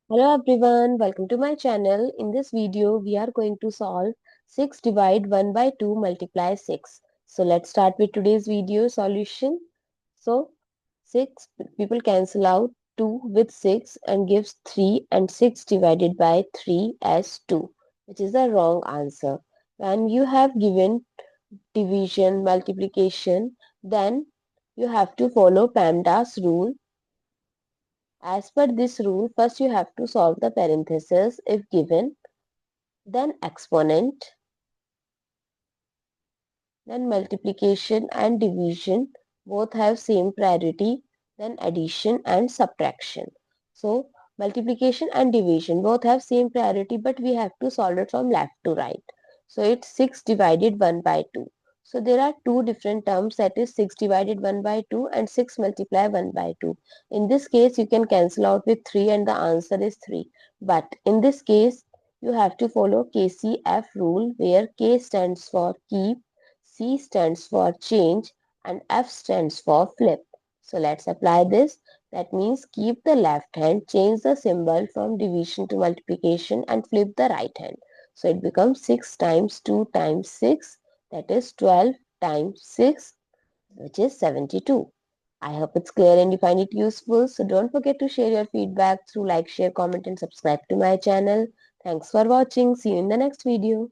Hello everyone, welcome to my channel. In this video, we are going to solve 6 divide 1 by 2 multiply 6. So let's start with today's video solution. So 6 people cancel out 2 with 6 and gives 3 and 6 divided by 3 as 2, which is the wrong answer. When you have given division, multiplication, then you have to follow PEMDAS rule. As per this rule, first you have to solve the parenthesis if given, then exponent, then multiplication and division both have same priority, then addition and subtraction. So multiplication and division both have same priority, but we have to solve it from left to right. So it's 6 divided 1 by 2. So there are two different terms, that is 6 divided 1 by 2 and 6 multiply 1 by 2. In this case you can cancel out with 3 and the answer is 3. But in this case you have to follow KCF rule, where K stands for keep, C stands for change, and F stands for flip. So let's apply this. That means keep the left hand, change the symbol from division to multiplication and flip the right hand. So it becomes 6 times 2 times 6, that is 12 times 6, which is 72. I hope it's clear and you find it useful. So don't forget to share your feedback through like, share, comment and subscribe to my channel. Thanks for watching. See you in the next video.